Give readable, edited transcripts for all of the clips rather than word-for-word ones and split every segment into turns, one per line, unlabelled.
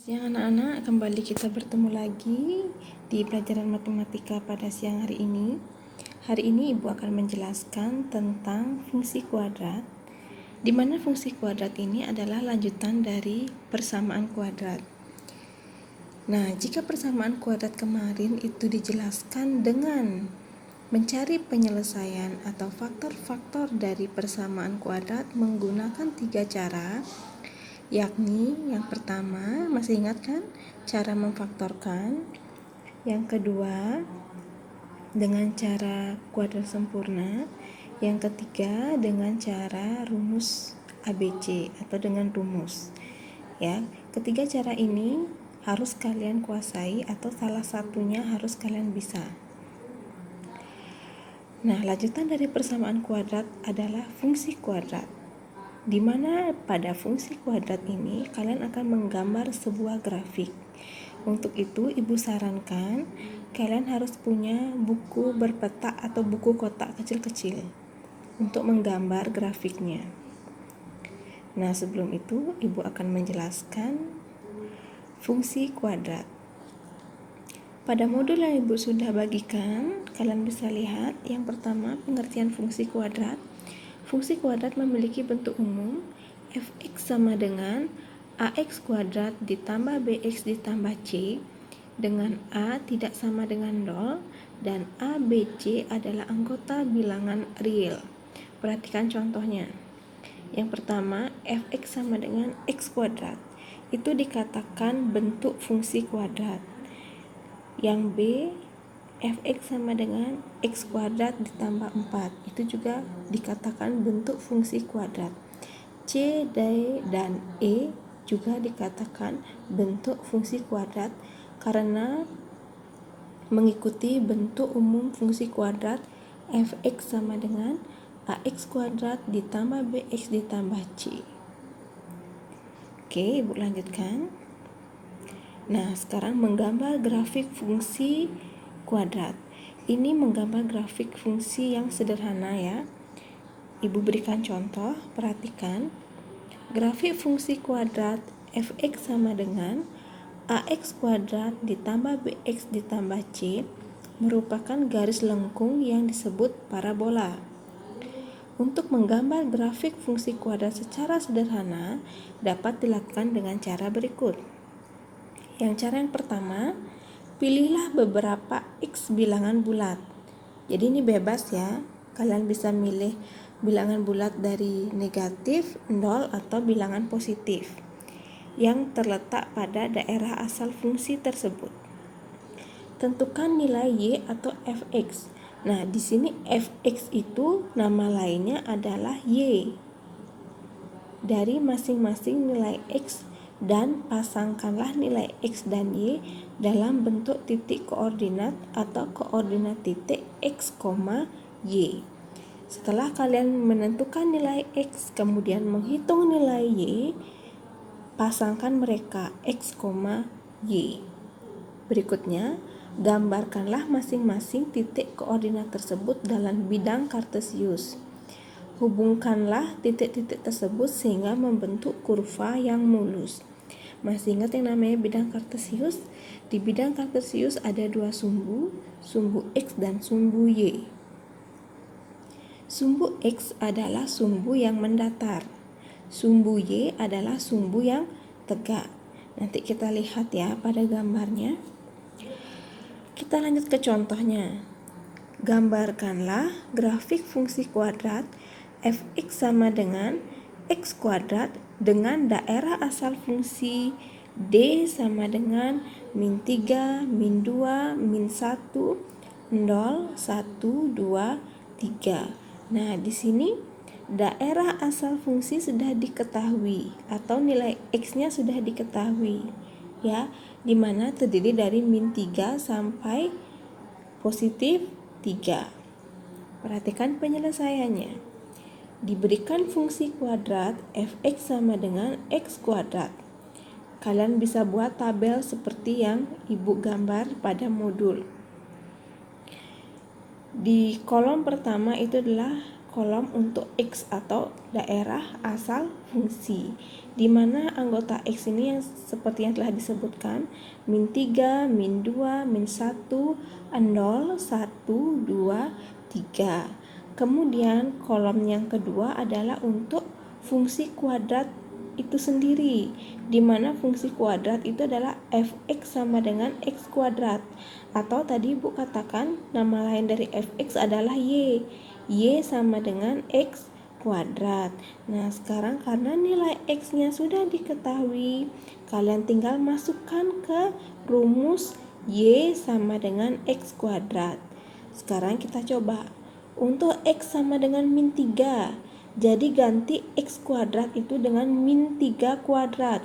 Siang anak-anak, kembali kita bertemu lagi di pelajaran matematika pada siang hari ini. Hari ini Ibu akan menjelaskan tentang fungsi kuadrat, di mana fungsi kuadrat ini adalah lanjutan dari persamaan kuadrat. Nah, jika persamaan kuadrat kemarin itu dijelaskan dengan mencari penyelesaian atau faktor-faktor dari persamaan kuadrat menggunakan 3 cara, yakni yang pertama, masih ingat kan, cara memfaktorkan. Yang kedua, dengan cara kuadrat sempurna. Yang ketiga, dengan cara rumus ABC atau dengan rumus. Ya, ketiga cara ini harus kalian kuasai atau salah satunya harus kalian bisa. Nah, lanjutan dari persamaan kuadrat adalah fungsi kuadrat, di mana pada fungsi kuadrat ini kalian akan menggambar sebuah grafik. Untuk itu Ibu sarankan kalian harus punya buku berpetak atau buku kotak kecil-kecil untuk menggambar grafiknya. Nah, sebelum itu Ibu akan menjelaskan fungsi kuadrat. Pada modul yang Ibu sudah bagikan, kalian bisa lihat yang pertama pengertian fungsi kuadrat. Fungsi kuadrat memiliki bentuk umum f(x) sama dengan ax kuadrat ditambah bx ditambah c, dengan a tidak sama dengan 0 dan a, b, c adalah anggota bilangan real. Perhatikan contohnya. Yang pertama, fx sama dengan x kuadrat. Itu dikatakan bentuk fungsi kuadrat. Yang b, fx sama dengan x kuadrat ditambah 4, itu juga dikatakan bentuk fungsi kuadrat. C, D, dan E juga dikatakan bentuk fungsi kuadrat karena mengikuti bentuk umum fungsi kuadrat fx sama dengan ax kuadrat ditambah bx ditambah c. Oke, Ibu lanjutkan. Nah, sekarang menggambar grafik fungsi kuadrat. Ini menggambar grafik fungsi yang sederhana ya. Ibu berikan contoh, perhatikan. Grafik fungsi kuadrat fx sama dengan ax kuadrat ditambah bx ditambah c merupakan garis lengkung yang disebut parabola. Untuk menggambar grafik fungsi kuadrat secara sederhana dapat dilakukan dengan cara berikut. Cara yang pertama, pilihlah beberapa x bilangan bulat. Jadi ini bebas ya, kalian bisa milih bilangan bulat dari negatif, 0 atau bilangan positif yang terletak pada daerah asal fungsi tersebut. Tentukan nilai y atau fx. Nah, di sini fx itu nama lainnya adalah y dari masing-masing nilai x, dan pasangkanlah nilai x dan y dalam bentuk titik koordinat atau koordinat titik x, y. Setelah kalian menentukan nilai x kemudian menghitung nilai y, pasangkan mereka x, y. Berikutnya, gambarkanlah masing-masing titik koordinat tersebut dalam bidang kartesius. Hubungkanlah titik-titik tersebut sehingga membentuk kurva yang mulus. Masih ingat yang namanya bidang kartesius? Di bidang kartesius ada dua sumbu x dan sumbu y. Sumbu x adalah sumbu yang mendatar. Sumbu y adalah sumbu yang tegak. Nanti kita lihat ya pada gambarnya. Kita lanjut ke contohnya. Gambarkanlah grafik fungsi kuadrat fx sama dengan x kuadrat dengan daerah asal fungsi d sama dengan min 3, min 2, min 1, 0, 1, 2, 3. Nah, di sini daerah asal fungsi sudah diketahui atau nilai x-nya sudah diketahui ya, dimana terdiri dari min 3 sampai positif 3. Perhatikan penyelesaiannya. Diberikan fungsi kuadrat fx sama dengan x kuadrat. Kalian bisa buat tabel seperti yang Ibu gambar pada modul. Di kolom pertama itu adalah kolom untuk X atau daerah asal fungsi, di mana anggota X ini yang seperti yang telah disebutkan, min 3, min 2, min 1, 0, 1, 2, 3. Kemudian kolom yang kedua adalah untuk fungsi kuadrat itu sendiri, di mana fungsi kuadrat itu adalah fx sama dengan x kuadrat, atau tadi Ibu katakan nama lain dari fx adalah y sama dengan x kuadrat. Nah, sekarang karena nilai x-nya sudah diketahui, kalian tinggal masukkan ke rumus y sama dengan x kuadrat. Sekarang kita coba. Untuk x sama dengan min 3, jadi ganti x kuadrat itu dengan min 3 kuadrat.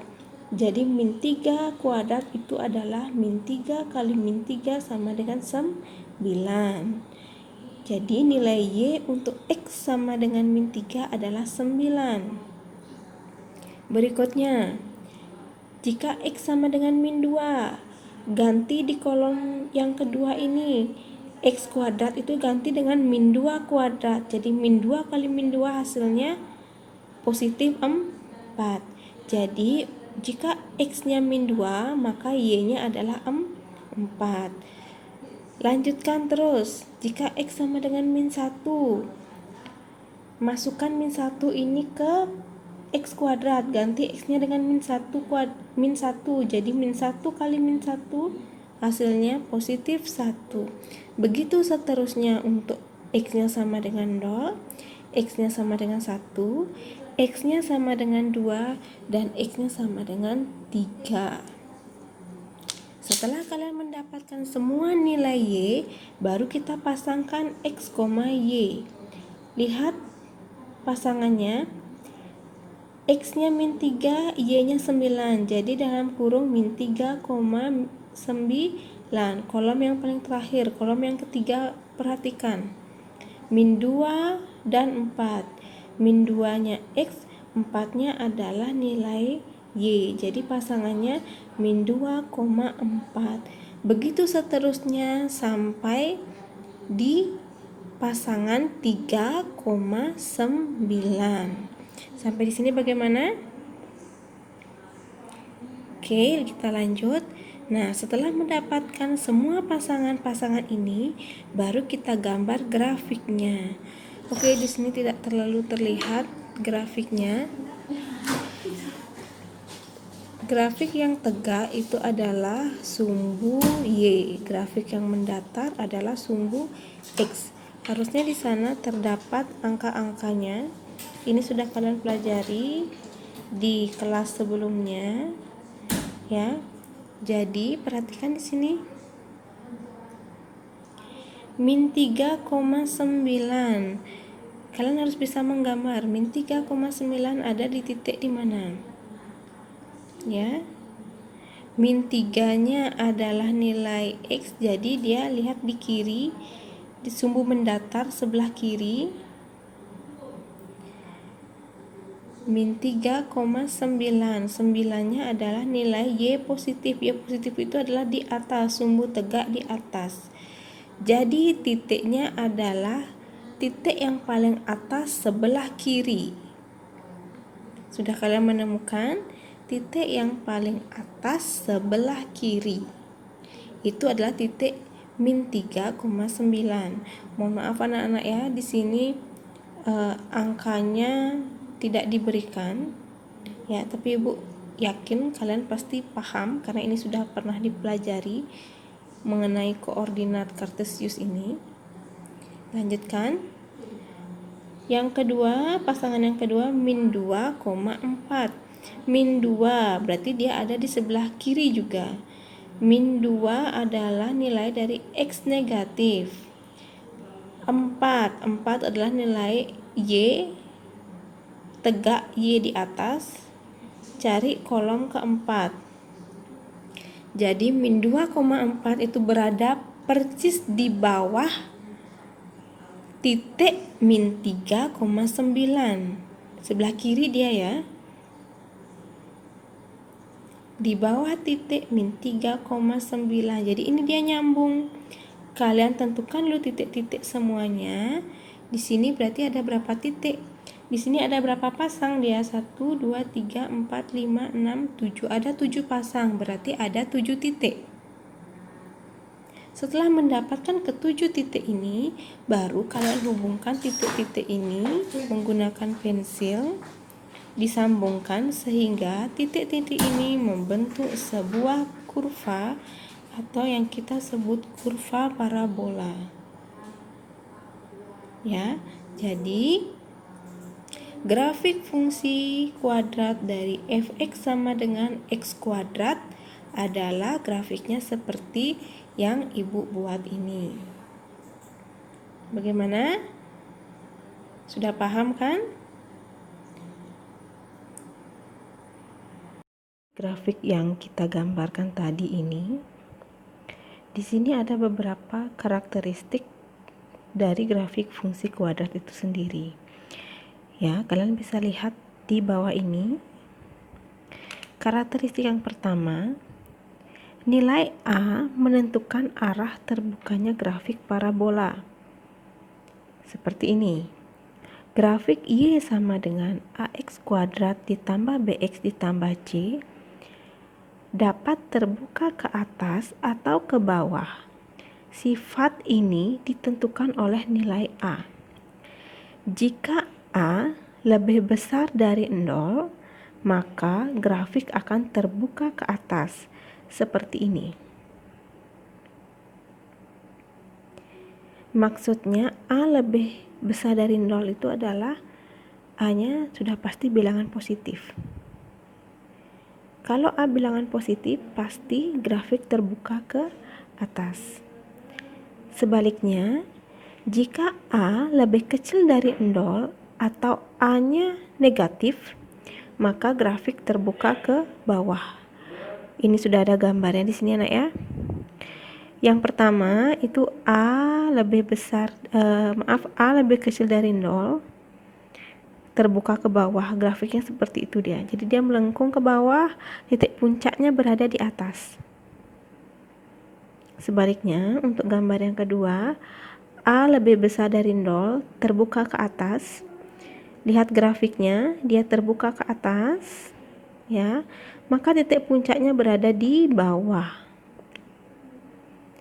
Jadi min 3 kuadrat itu adalah min 3 kali min 3 sama dengan 9. Jadi nilai y untuk x sama dengan min 3 adalah 9. Berikutnya, jika x sama dengan min 2, ganti di kolom yang kedua ini. X kuadrat itu ganti dengan min 2 kuadrat. Jadi min 2 kali min 2 hasilnya positif 4. Jadi jika x-nya min 2, maka y-nya adalah 4. Lanjutkan terus. Jika x sama dengan min 1, masukkan min 1 ini ke x kuadrat, ganti x-nya dengan min 1. Jadi min 1 kali min 1 hasilnya positif 1. Begitu seterusnya untuk x-nya sama dengan 0, x-nya sama dengan 1, x-nya sama dengan 2, dan x-nya sama dengan 3. Setelah kalian mendapatkan semua nilai y, baru kita pasangkan x, y. Lihat pasangannya. X-nya min 3, y-nya 9. Jadi dalam kurung min 3,9. Kolom yang paling terakhir, kolom yang ketiga, perhatikan. Min 2 dan 4. Min 2-nya x, 4-nya adalah nilai y. Jadi pasangannya min 2,4. Begitu seterusnya sampai di pasangan 3,9. Sampai di sini bagaimana? Oke, kita lanjut. Nah, setelah mendapatkan semua pasangan-pasangan ini, baru kita gambar grafiknya. Oke, di sini tidak terlalu terlihat grafiknya. Grafik yang tegak itu adalah sumbu y. Grafik yang mendatar adalah sumbu x. Harusnya di sana terdapat angka-angkanya. Ini sudah kalian pelajari di kelas sebelumnya, ya. Jadi perhatikan di sini. Min 3,9. Kalian harus bisa menggambar min 3,9 ada di titik di mana? Ya. Min 3-nya adalah nilai x, jadi dia lihat di kiri, di sumbu mendatar sebelah kiri. Min 3,9. 9-nya adalah nilai y positif. Y positif itu adalah di atas, sumbu tegak di atas. Jadi titiknya adalah titik yang paling atas sebelah kiri. Sudah kalian menemukan titik yang paling atas sebelah kiri. Itu adalah titik min 3,9. Mohon maaf anak-anak ya, di sini angkanya tidak diberikan ya, tapi Ibu yakin kalian pasti paham karena ini sudah pernah dipelajari mengenai koordinat kartesius ini. Lanjutkan. Yang kedua, pasangan yang kedua min 2,4. Min 2 berarti dia ada di sebelah kiri juga. Min 2 adalah nilai dari x negatif. 4 adalah nilai y tegak, y di atas. Cari kolom keempat. Jadi min 2,4 itu berada persis di bawah titik min 3,9. Sebelah kiri dia ya. Di bawah titik min 3,9. Jadi ini dia nyambung. Kalian tentukan dulu titik-titik semuanya. Di sini berarti ada berapa titik? Di sini ada berapa pasang dia? 1, 2, 3, 4, 5, 6, 7. Ada 7 pasang, berarti ada 7 titik. Setelah mendapatkan ketujuh titik ini, baru kalian hubungkan titik-titik ini menggunakan pensil, disambungkan sehingga titik-titik ini membentuk sebuah kurva atau yang kita sebut kurva parabola. Ya, jadi grafik fungsi kuadrat dari f(x) sama dengan x kuadrat adalah grafiknya seperti yang Ibu buat ini. Bagaimana? Sudah paham kan? Grafik yang kita gambarkan tadi ini, di sini ada beberapa karakteristik dari grafik fungsi kuadrat itu sendiri. Ya, kalian bisa lihat di bawah ini. Karakteristik yang pertama, nilai A menentukan arah terbukanya grafik parabola. Seperti ini. Grafik Y sama dengan AX kuadrat ditambah BX ditambah C dapat terbuka ke atas atau ke bawah. Sifat ini ditentukan oleh nilai A. Jika A lebih besar dari 0, maka grafik akan terbuka ke atas, seperti ini. Maksudnya A lebih besar dari 0 itu adalah A-nya sudah pasti bilangan positif. Kalau A bilangan positif, pasti grafik terbuka ke atas. Sebaliknya, jika A lebih kecil dari 0 atau A-nya negatif, maka grafik terbuka ke bawah. Ini sudah ada gambarnya di sini anak ya. Yang pertama itu A lebih besar, A lebih kecil dari 0, terbuka ke bawah, grafiknya seperti itu dia. Jadi dia melengkung ke bawah, titik puncaknya berada di atas. Sebaliknya, untuk gambar yang kedua, A lebih besar dari 0, terbuka ke atas. Lihat grafiknya, dia terbuka ke atas, ya. Maka titik puncaknya berada di bawah.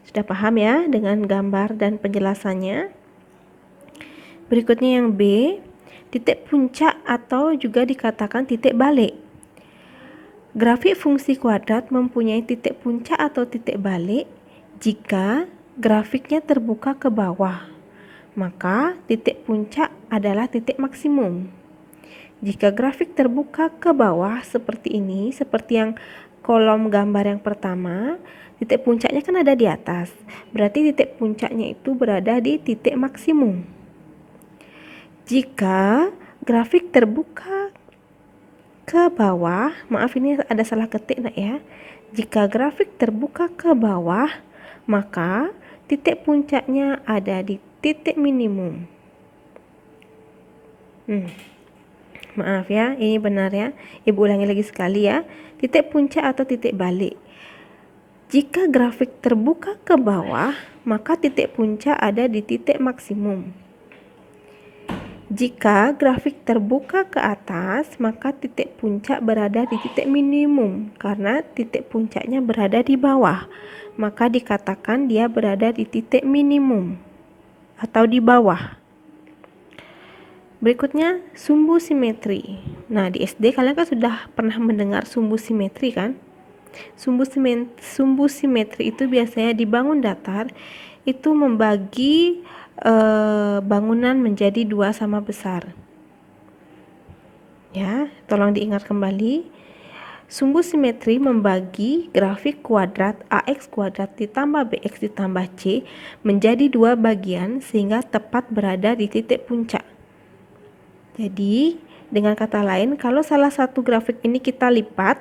Sudah paham ya dengan gambar dan penjelasannya? Berikutnya yang B, titik puncak atau juga dikatakan titik balik. Grafik fungsi kuadrat mempunyai titik puncak atau titik balik jika grafiknya terbuka ke bawah. Maka titik puncak adalah titik maksimum. Jika grafik terbuka ke bawah seperti ini, seperti yang kolom gambar yang pertama, titik puncaknya kan ada di atas. Berarti titik puncaknya itu berada di titik maksimum. Jika grafik terbuka ke bawah, maaf ini ada salah ketik nak ya. Jika grafik terbuka ke bawah, maka titik puncaknya ada di titik minimum. Maaf ya, ini benar ya. Ibu ulangi lagi sekali ya. Titik puncak atau titik balik. Jika grafik terbuka ke bawah, maka titik puncak ada di titik maksimum. Jika grafik terbuka ke atas, maka titik puncak berada di titik minimum. Karena titik puncaknya berada di bawah, maka dikatakan dia berada di titik minimum atau di bawah. Berikutnya, sumbu simetri. Nah, di SD kalian kan sudah pernah mendengar sumbu simetri kan? Sumbu simetri itu biasanya dibangun datar, itu membagi bangunan menjadi dua sama besar. Ya, tolong diingat kembali. Sumbu simetri membagi grafik kuadrat AX kuadrat ditambah BX ditambah C menjadi dua bagian sehingga tepat berada di titik puncak. Jadi, dengan kata lain, kalau salah satu grafik ini kita lipat,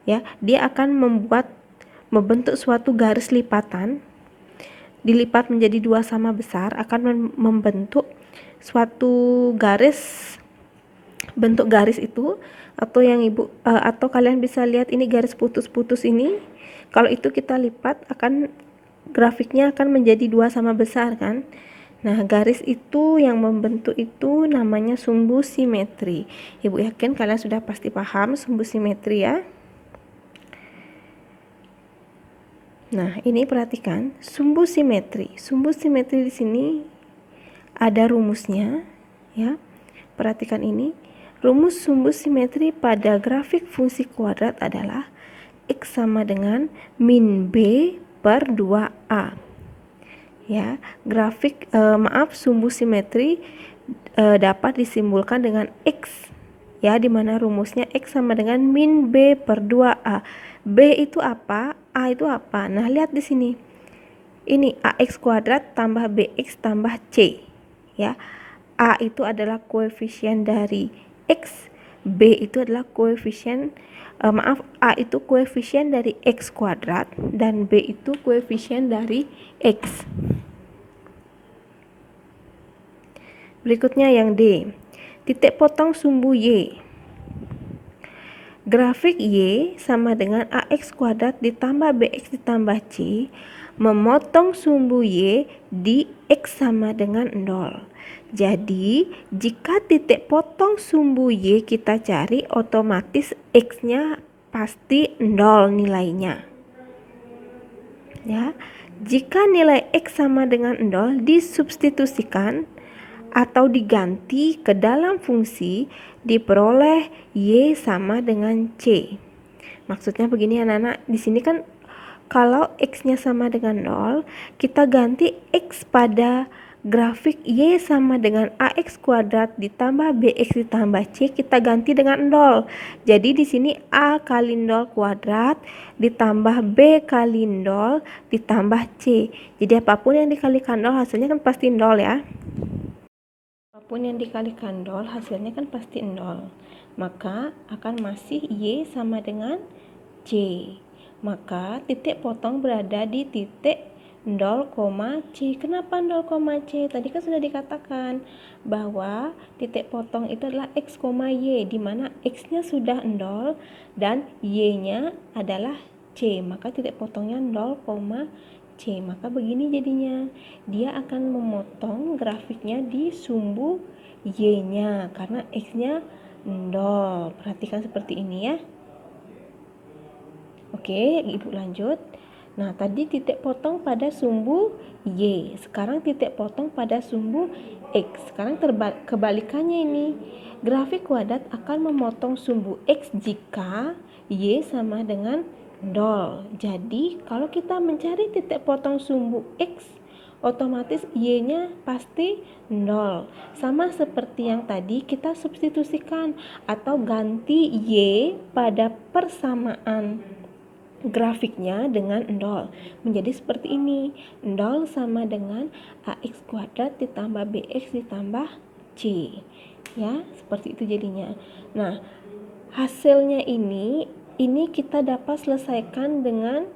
ya, dia akan membentuk suatu garis lipatan. Dilipat menjadi dua sama besar akan membentuk suatu garis. Bentuk garis itu atau yang atau kalian bisa lihat ini garis putus-putus ini. Kalau itu kita lipat, akan grafiknya akan menjadi dua sama besar kan. Nah, garis itu yang membentuk itu namanya sumbu simetri. Ibu yakin kalian sudah pasti paham sumbu simetri ya. Nah, ini perhatikan sumbu simetri. Sumbu simetri di sini ada rumusnya ya. Perhatikan ini. Rumus sumbu simetri pada grafik fungsi kuadrat adalah X sama dengan min B per 2A. Ya, grafik sumbu simetri dapat disimbolkan dengan X ya, dimana rumusnya X sama dengan min B per 2A. B itu apa? A itu apa? Nah, lihat di sini. Ini AX kuadrat tambah BX tambah C ya. A itu adalah koefisien dari X, B itu adalah koefisien A itu koefisien dari X kuadrat dan B itu koefisien dari X. Berikutnya yang D, titik potong sumbu Y. Grafik Y sama dengan AX kuadrat ditambah BX ditambah C memotong sumbu Y di X sama dengan 0. Jadi, jika titik potong sumbu Y kita cari, otomatis X-nya pasti 0 nilainya. Ya, jika nilai X sama dengan 0 disubstitusikan atau diganti ke dalam fungsi, diperoleh Y sama dengan C. Maksudnya begini anak-anak, di sini kan kalau X-nya sama dengan 0, kita ganti X pada grafik Y sama dengan AX kuadrat ditambah BX ditambah C, kita ganti dengan 0. Jadi di sini A kali 0 kuadrat ditambah B kali 0 ditambah C. Jadi apapun yang dikalikan 0 hasilnya kan pasti 0 ya. Apapun yang dikalikan 0 hasilnya kan pasti 0. Maka akan masih Y sama dengan C. Maka titik potong berada di titik 0, C. Kenapa 0, C? Tadi kan sudah dikatakan bahwa titik potong itu adalah X, Y, di mana X-nya sudah 0 dan Y-nya adalah C. Maka titik potongnya 0, C. Maka begini jadinya. Dia akan memotong grafiknya di sumbu Y-nya karena X-nya 0. Perhatikan seperti ini ya. Oke, Ibu lanjut. Nah, tadi titik potong pada sumbu Y. Sekarang titik potong pada sumbu X. Sekarang kebalikannya ini. Grafik kuadrat akan memotong sumbu X jika Y sama dengan 0. Jadi, kalau kita mencari titik potong sumbu X, otomatis Y-nya pasti 0. Sama seperti yang tadi kita substitusikan atau ganti Y pada persamaan grafiknya dengan 0. Menjadi seperti ini. 0 sama dengan AX kuadrat ditambah BX ditambah C. Ya, seperti itu jadinya. Nah, hasilnya ini kita dapat selesaikan dengan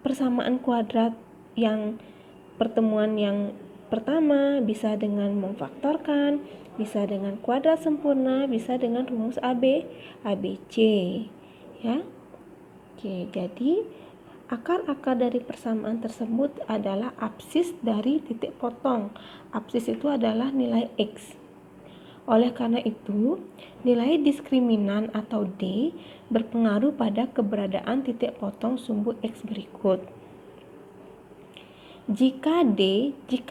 persamaan kuadrat yang pertemuan yang pertama, bisa dengan memfaktorkan, bisa dengan kuadrat sempurna, bisa dengan rumus ABC. Ya. Oke, jadi akar-akar dari persamaan tersebut adalah absis dari titik potong. Absis itu adalah nilai X. Oleh karena itu, nilai diskriminan atau D berpengaruh pada keberadaan titik potong sumbu X berikut. Jika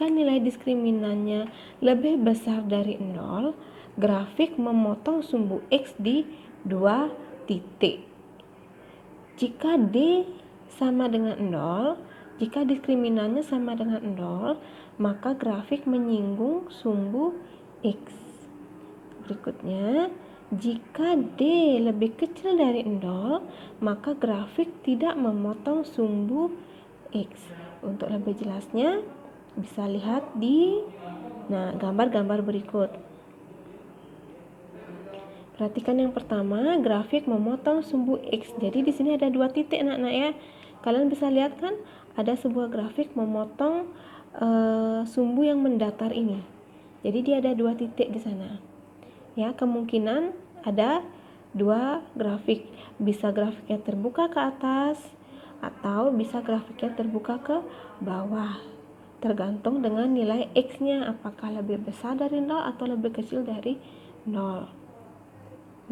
nilai diskriminannya lebih besar dari 0, grafik memotong sumbu X di 2 titik. Jika D sama dengan 0, jika diskriminannya sama dengan 0, maka grafik menyinggung sumbu X. Berikutnya, jika D lebih kecil dari 0, maka grafik tidak memotong sumbu X. Untuk lebih jelasnya, bisa lihat di gambar-gambar berikut. Perhatikan yang pertama, grafik memotong sumbu X. Jadi di sini ada 2 titik anak-anak ya. Kalian bisa lihat kan ada sebuah grafik memotong sumbu yang mendatar ini. Jadi dia ada 2 titik di sana. Ya, kemungkinan ada 2 grafik. Bisa grafiknya terbuka ke atas atau bisa grafiknya terbuka ke bawah. tergantung dengan nilai X-nya, apakah lebih besar dari 0 atau lebih kecil dari 0.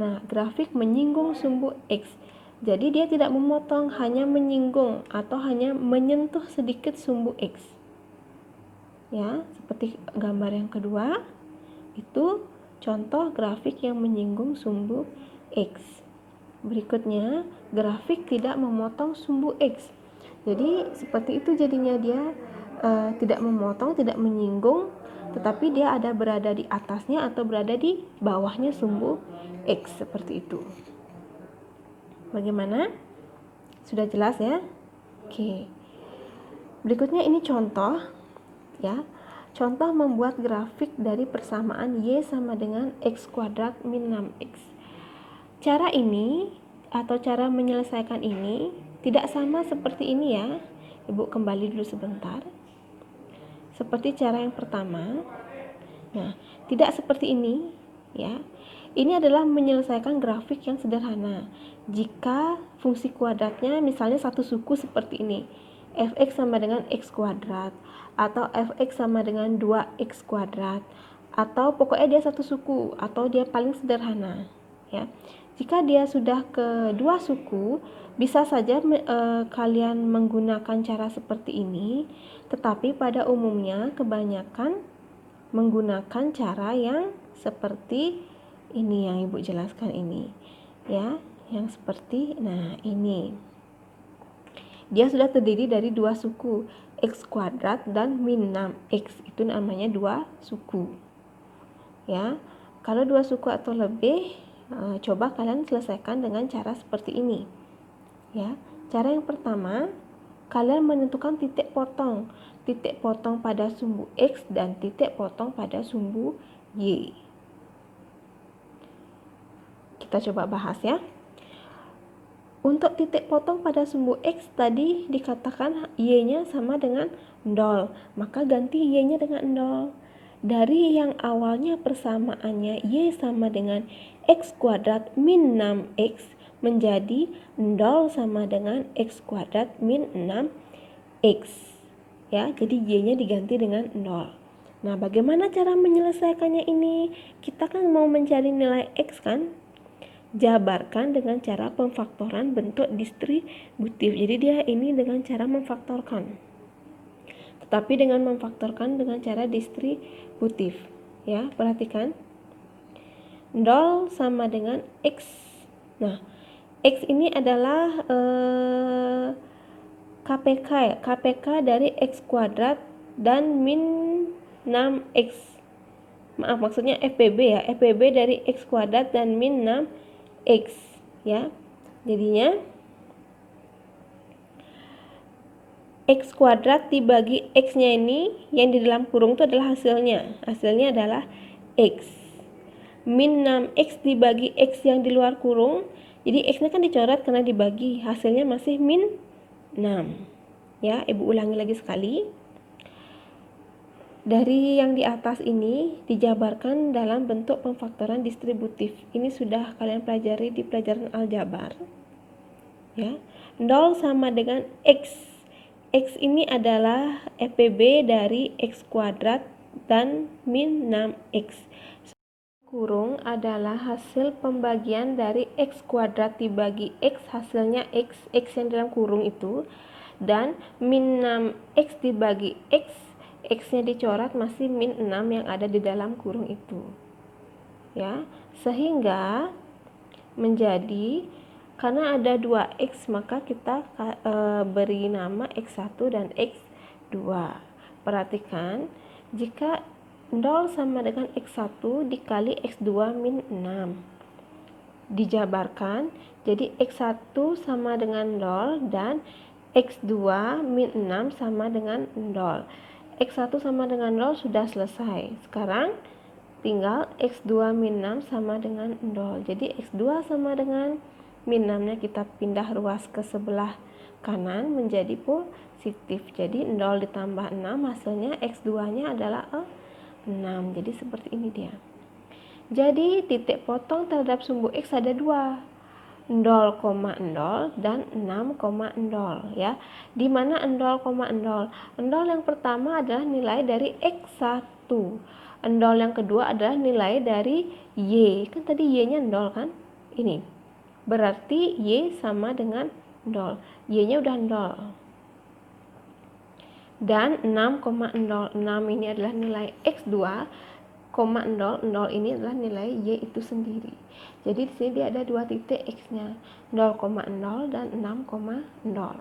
Nah, grafik menyinggung sumbu X. Jadi dia tidak memotong, hanya menyinggung atau hanya menyentuh sedikit sumbu X. Ya, seperti gambar yang kedua, itu contoh grafik yang menyinggung sumbu X. Berikutnya, grafik tidak memotong sumbu X. Jadi seperti itu jadinya, dia tidak memotong, tidak menyinggung, tetapi dia ada berada di atasnya atau berada di bawahnya sumbu X, seperti itu. Bagaimana? Sudah jelas ya? Oke. Berikutnya ini contoh ya. Contoh membuat grafik dari persamaan Y sama dengan X kuadrat min 6X. Cara ini atau cara menyelesaikan ini tidak sama seperti ini ya. Ibu kembali dulu sebentar. Seperti cara yang pertama. Nah, tidak seperti ini ya. Ini adalah menyelesaikan grafik yang sederhana. Jika fungsi kuadratnya misalnya satu suku seperti ini, fx sama dengan x kuadrat, atau fx sama dengan 2x kuadrat, atau pokoknya dia satu suku, atau dia paling sederhana ya. Jika dia sudah ke dua suku, bisa saja kalian menggunakan cara seperti ini, tetapi pada umumnya kebanyakan menggunakan cara yang seperti ini yang Ibu jelaskan ini ya, yang seperti ini. Dia sudah terdiri dari dua suku, x kuadrat dan min 6x, itu namanya dua suku ya. Kalau dua suku atau lebih, coba kalian selesaikan dengan cara seperti ini ya. Cara yang pertama, kalian menentukan titik potong pada sumbu X dan titik potong pada sumbu Y. Kita coba bahas ya. Untuk titik potong pada sumbu X tadi dikatakan Y-nya sama dengan 0, maka ganti Y-nya dengan 0. Dari yang awalnya persamaannya Y sama dengan X kuadrat min 6X menjadi 0 sama dengan X kuadrat min 6X. Ya, jadi Y-nya diganti dengan 0. Nah, bagaimana cara menyelesaikannya ini? Kita kan mau mencari nilai X kan? Jabarkan dengan cara pemfaktoran bentuk distributif. Jadi dia ini dengan cara memfaktorkan. Tetapi dengan memfaktorkan dengan cara distributif. Ya, perhatikan. 0 sama dengan X. Nah, X ini adalah KPK ya, KPK dari X kuadrat dan min 6X. Maaf, maksudnya FPB ya, FPB dari X kuadrat dan min 6X ya. Jadinya X kuadrat dibagi X-nya ini yang di dalam kurung itu adalah hasilnya. Hasilnya adalah X. Min 6X dibagi X yang di luar kurung. Jadi X-nya kan dicoret karena dibagi, hasilnya masih min 6 ya. Ibu ulangi lagi sekali. Dari yang di atas ini dijabarkan dalam bentuk pemfaktoran distributif. Ini sudah kalian pelajari di pelajaran aljabar ya. 0 sama dengan X. X ini adalah FPB dari X kuadrat dan min 6X. Kurung adalah hasil pembagian dari X kuadrat dibagi X, hasilnya X yang dalam kurung itu, dan min 6X dibagi X, X-nya dicoret masih min 6 yang ada di dalam kurung itu ya. Sehingga menjadi, karena ada 2X maka kita beri nama X1 dan X2. Perhatikan, jika 0 sama dengan X1 dikali X2 min 6 dijabarkan, jadi X1 sama dengan 0 dan X2 min 6 sama dengan 0. X1 sama dengan 0 sudah selesai. Sekarang tinggal X2 min 6 sama dengan 0. Jadi X2 sama dengan min 6 nya kita pindah ruas ke sebelah kanan menjadi positif. Jadi 0 ditambah 6 hasilnya X2 nya adalah 6. Jadi seperti ini dia. Jadi titik potong terhadap sumbu X ada dua. 0,0 dan 6,0 ya. Di mana 0,0? 0 yang pertama adalah nilai dari X1. 0 yang kedua adalah nilai dari Y. Kan tadi Y-nya 0 kan? Ini. Berarti Y sama dengan 0. Y-nya udah 0. Dan 6,06 ini adalah nilai X2, 0,00 ini adalah nilai Y itu sendiri. Jadi di sini dia ada dua titik X-nya, 0,0 dan 6,0.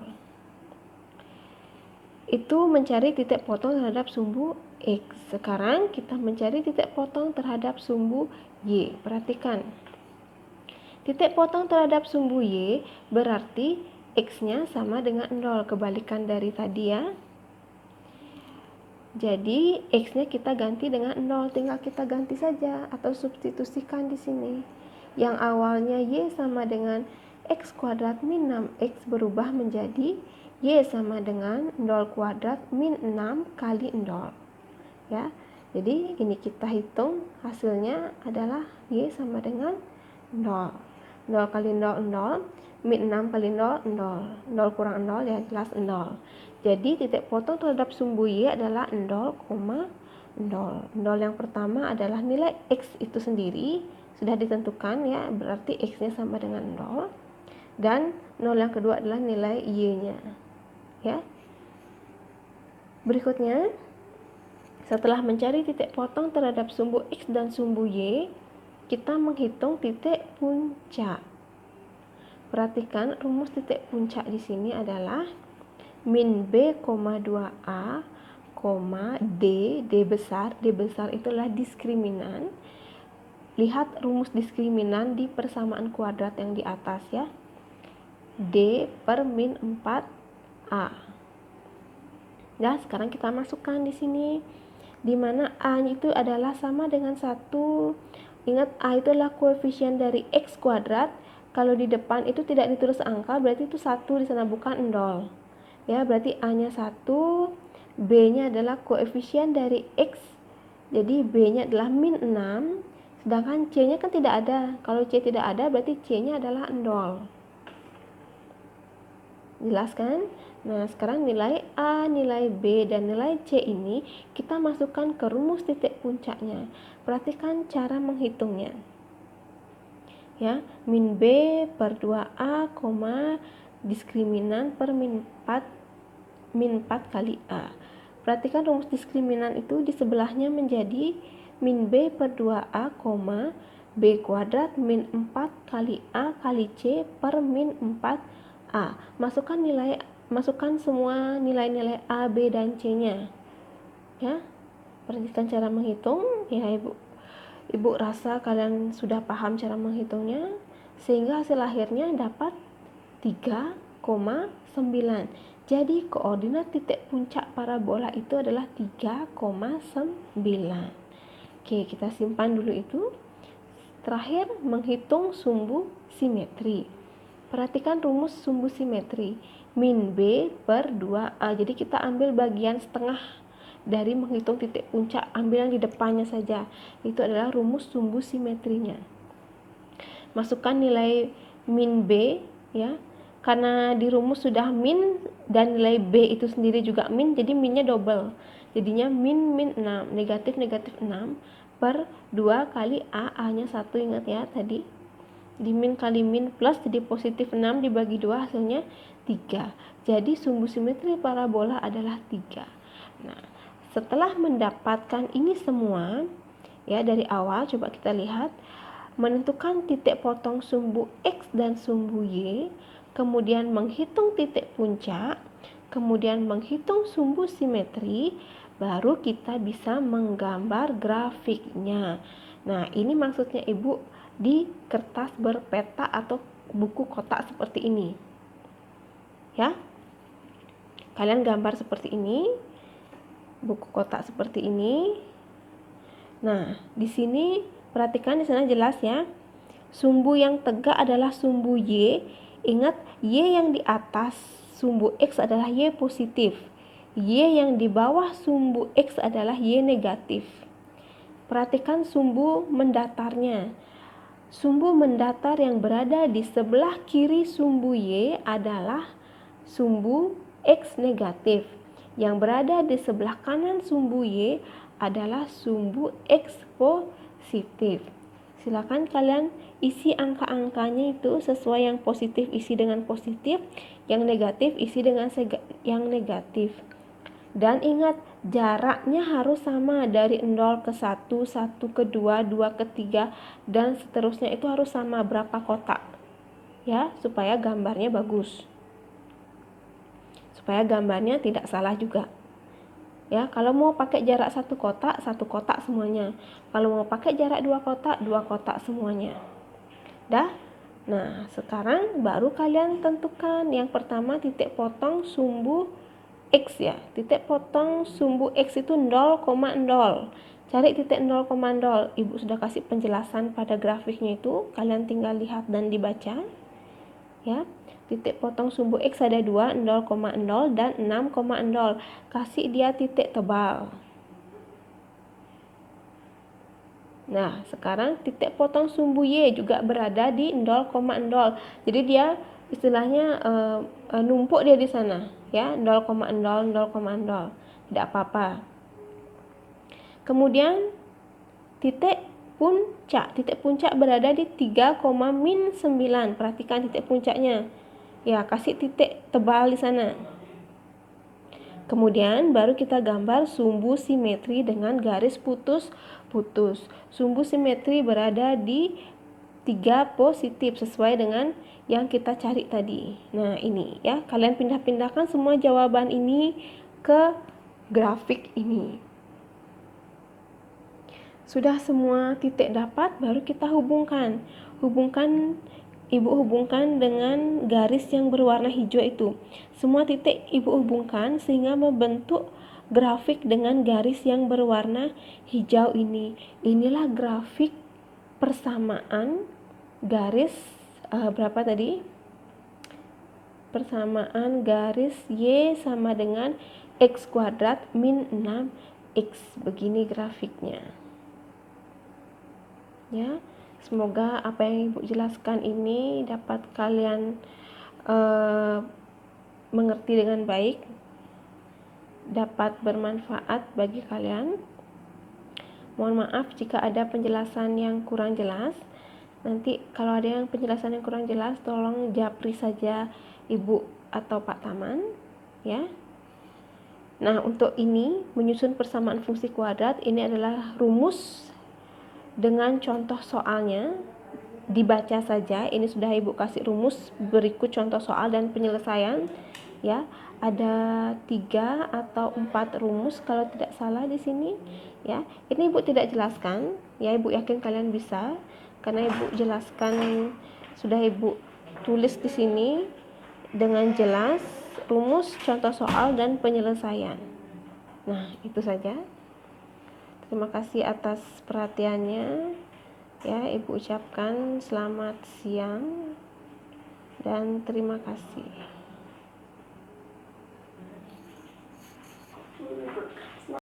Itu mencari titik potong terhadap sumbu X. Sekarang kita mencari titik potong terhadap sumbu Y. Perhatikan. Titik potong terhadap sumbu Y berarti X-nya sama dengan 0, kebalikan dari tadi ya. Jadi X-nya kita ganti dengan 0, tinggal kita ganti saja atau substitusikan di sini. Yang awalnya Y sama dengan X kuadrat min 6X berubah menjadi Y sama dengan 0 kuadrat min 6 kali 0. Ya. Jadi ini kita hitung, hasilnya adalah Y sama dengan 0. 0 kali 0, 0. Min 6 kali 0, 0. 0 kurang 0 ya jelas 0. Jadi titik potong terhadap sumbu Y adalah 0,0. 0 yang pertama adalah nilai X itu sendiri, sudah ditentukan ya, berarti X-nya sama dengan 0. Dan 0 yang kedua adalah nilai Y-nya. Ya. Berikutnya, setelah mencari titik potong terhadap sumbu X dan sumbu Y, kita menghitung titik puncak. Perhatikan rumus titik puncak di sini adalah min B, 2A, D besar itulah diskriminan. Lihat rumus diskriminan di persamaan kuadrat yang di atas ya. D per min 4A. Nah, sekarang kita masukkan di sini, di mana A itu adalah sama dengan 1. Ingat, A itu adalah koefisien dari X kuadrat. Kalau di depan itu tidak ditulis angka, berarti itu 1 di sana, bukan 0. Ya, berarti A-nya 1, B-nya adalah koefisien dari X. Jadi B-nya adalah min 6, sedangkan C-nya kan tidak ada. Kalau C tidak ada, berarti C-nya adalah 0. Jelas kan? Nah, sekarang nilai A, nilai B, dan nilai C ini kita masukkan ke rumus titik puncaknya. Perhatikan cara menghitungnya. Ya, min B per 2A, diskriminan per min 4 kali A. Perhatikan rumus diskriminan itu di sebelahnya menjadi min B per 2A, B kuadrat min 4 kali A kali C per min 4A. Masukkan semua nilai-nilai A, B, dan C-nya. Ya, perhatikan cara menghitung. Ya, Ibu rasa kalian sudah paham cara menghitungnya, sehingga hasil akhirnya dapat 3,9. Jadi koordinat titik puncak parabola itu adalah 3,9. Oke, kita simpan dulu itu. Terakhir, menghitung sumbu simetri. Perhatikan rumus sumbu simetri. Min B per 2A. Jadi kita ambil bagian setengah dari menghitung titik puncak, ambil yang di depannya saja. Itu adalah rumus sumbu simetrinya. Masukkan nilai min B ya. Karena di rumus sudah min dan nilai B itu sendiri juga min, jadi minnya double. Jadinya min 6, negatif 6 per 2 kali A, A-nya 1, ingat ya tadi. Di min kali min plus, jadi positif 6 dibagi 2 hasilnya 3. Jadi sumbu simetri parabola adalah 3. Nah, setelah mendapatkan ini semua, ya dari awal coba kita lihat, menentukan titik potong sumbu X dan sumbu Y, kemudian menghitung titik puncak, kemudian menghitung sumbu simetri, baru kita bisa menggambar grafiknya. Nah, ini maksudnya Ibu di kertas berpeta atau buku kotak seperti ini. Ya. Kalian gambar seperti ini, buku kotak seperti ini. Nah, di sini perhatikan di sana jelas ya. Sumbu yang tegak adalah sumbu Y. Ingat, Y yang di atas sumbu X adalah Y positif. Y yang di bawah sumbu X adalah Y negatif. Perhatikan sumbu mendatarnya. Sumbu mendatar yang berada di sebelah kiri sumbu Y adalah sumbu X negatif. Yang berada di sebelah kanan sumbu Y adalah sumbu X positif. Silakan kalian isi angka-angkanya itu sesuai, yang positif isi dengan positif, yang negatif isi dengan yang negatif. Dan ingat, jaraknya harus sama dari 0 ke 1, 1 ke 2, 2 ke 3, dan seterusnya itu harus sama berapa kotak. Ya, supaya gambarnya bagus. Supaya gambarnya tidak salah juga. Ya, kalau mau pakai jarak satu kotak semuanya. Kalau mau pakai jarak dua kotak semuanya. Dah? Nah, sekarang baru kalian tentukan. Yang pertama, titik potong sumbu X ya. Titik potong sumbu X itu 0,0. Cari titik 0,0. Ibu sudah kasih penjelasan pada grafiknya itu. Kalian tinggal lihat dan dibaca. Ya. Titik potong sumbu X ada 2, 0,0 dan 6,0. Kasih dia titik tebal. Nah, sekarang titik potong sumbu Y juga berada di 0,0. Jadi dia istilahnya numpuk dia di sana, ya, 0,0, 0,0. Tidak apa-apa. Kemudian titik puncak berada di 3,-9. Perhatikan titik puncaknya. Ya, kasih titik tebal di sana. Kemudian baru kita gambar sumbu simetri dengan garis putus-putus. Sumbu simetri berada di 3 positif sesuai dengan yang kita cari tadi. Nah, ini ya, kalian pindah-pindahkan semua jawaban ini ke grafik ini. Sudah semua titik dapat, baru kita hubungkan. Ibu hubungkan dengan garis yang berwarna hijau itu. Semua titik ibu hubungkan sehingga membentuk grafik dengan garis yang berwarna hijau ini. Inilah grafik persamaan garis berapa tadi? Persamaan garis Y sama dengan X kuadrat min 6X. Begini grafiknya. Ya. Semoga apa yang Ibu jelaskan ini dapat kalian mengerti dengan baik, dapat bermanfaat bagi kalian. Mohon maaf jika ada penjelasan yang kurang jelas. Nanti kalau ada yang penjelasan yang kurang jelas, tolong japri saja Ibu atau Pak Taman, ya. Nah, untuk ini menyusun persamaan fungsi kuadrat, ini adalah rumus dengan contoh soalnya. Dibaca saja, ini sudah Ibu kasih rumus, berikut contoh soal dan penyelesaian, ya. Ada 3 atau 4 rumus kalau tidak salah di sini, ya. Ini Ibu tidak jelaskan, ya. Ibu yakin kalian bisa karena Ibu jelaskan, sudah Ibu tulis di sini dengan jelas rumus, contoh soal dan penyelesaian. Nah, itu saja. Terima kasih atas perhatiannya. Ya, Ibu ucapkan selamat siang dan terima kasih.